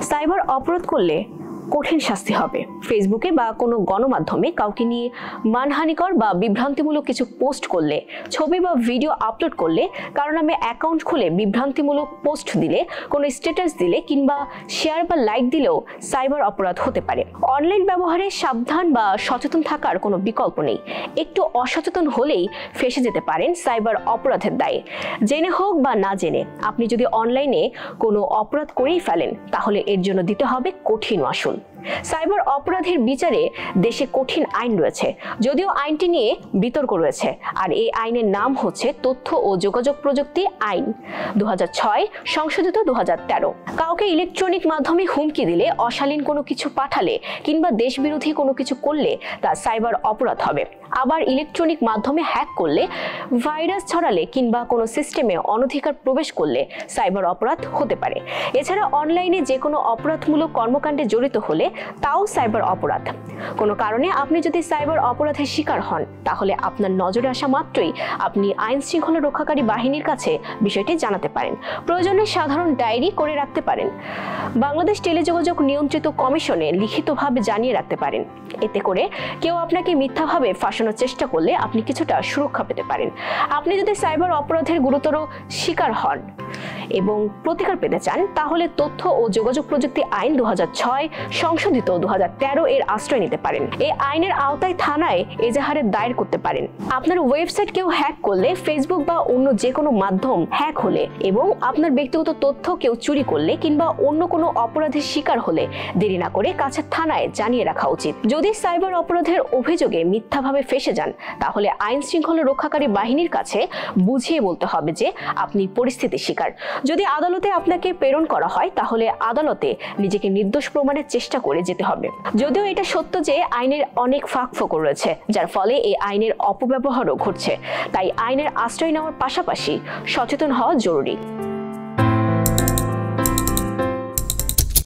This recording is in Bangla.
সাইবার অপরাধ করলে কঠিন শাস্তি হবে। ফেসবুকে বা কোনো গণমাধ্যমে কাউকে নিয়ে মানহানিকর বা বিভ্রান্তিমূলক কিছু পোস্ট করলে, ছবি বা ভিডিও আপলোড করলে, কারো নামে অ্যাকাউন্ট খুলে বিভ্রান্তিমূলক পোস্ট দিলে, কোনো স্ট্যাটাস দিলে কিংবা শেয়ার বা লাইক দিলেও সাইবার অপরাধ হতে পারে। অনলাইন ব্যবহারে সাবধান বা সচেতন থাকার কোনো বিকল্প নেই। একটু অসচেতন হলেই ফেঁসে যেতে পারেন সাইবার অপরাধের দায়ে। জেনে হোক বা না জেনে, আপনি যদি অনলাইনে কোনো অপরাধ করেই ফেলেন তাহলে এর জন্য দিতে হবে কঠিন মাশুল। সাইবার অপরাধের বিচারে দেশে কঠিন আইন রয়েছে, যদিও আইনটি নিয়ে বিতর্ক রয়েছে। আর এই আইনের নাম হচ্ছে তথ্য ও যোগাযোগ প্রযুক্তি আইন 2006 সংশোধিত 2013। কাউকে ইলেকট্রনিক মাধ্যমে হুমকি দিলে, অশালীন কোনো কিছু পাঠালে কিংবা দেশবিরোধী কোনো কিছু করলে তা সাইবার অপরাধ হবে। আবার ইলেকট্রনিক মাধ্যমে হ্যাক করলে, ভাইরাস ছড়ালে কিংবা কোনো সিস্টেমে অনধিকার প্রবেশ করলে সাইবার অপরাধ হতে পারে। এছাড়া অনলাইনে যে কোনো অপরাধমূলক কর্মকাণ্ডে জড়িত হলে তাও সাইবার অপরাধ। কোনো কারণে আপনি যদি সাইবার অপরাধের শিকার হন তাহলে আপনার নজরে আসা মাত্রই আপনি আইন শৃঙ্খলা রক্ষাকারী বাহিনীর কাছে বিষয়টি জানাতে পারেন। প্রয়োজনে সাধারণ ডায়েরি করে রাখতে পারেন। বাংলাদেশ টেলিযোগাযোগ নিয়ন্ত্রিত কমিশনে লিখিতভাবে জানিয়ে রাখতে পারেন। এতে করে কেউ আপনাকে মিথ্যাভাবে ফাঁসানোর চেষ্টা করলে আপনি কিছুটা সুরক্ষা পেতে পারেন। আপনি যদি সাইবার অপরাধের গুরুতর শিকার হন এবং প্রতিকার পেতে চান তাহলে তথ্য ও যোগাযোগ প্রযুক্তি আইন 2006 সংশোধিত 2013 এর আশ্রয় নিতে পারেন। এই আইনের আওতায় থানায় এজাহারের দায়ের করতে পারেন। আপনার ওয়েবসাইট কেউ হ্যাক করলে, ফেসবুক বা অন্য যে কোনো মাধ্যম হ্যাক হলে এবং আপনার ব্যক্তিগত তথ্য কেউ চুরি করলে কিংবা অন্য কোনো অপরাধের শিকার হলে দেরি না করে কাছের থানায় জানিয়ে রাখা উচিত। যদি সাইবার অপরাধের অভিযোগে মিথ্যাভাবে ফেঁসে যান তাহলে আইন শৃঙ্খলা রক্ষাকারী বাহিনীর কাছে বুঝিয়ে বলতে হবে যে আপনি পরিস্থিতির শিকার। যদি আদালতে আপনাকে প্রেরণ করা হয় তাহলে আদালতে নিজেকে নির্দোষ প্রমাণের চেষ্টা করে যেতে হবে। যদিও এটা সত্য যে আইনের অনেক ফাঁকফোকর রয়েছে, যার ফলে এই আইনের অপব্যবহারও ঘটছে। তাই আইনের আশ্রয় নেওয়ার পাশাপাশি সচেতন হওয়া জরুরি।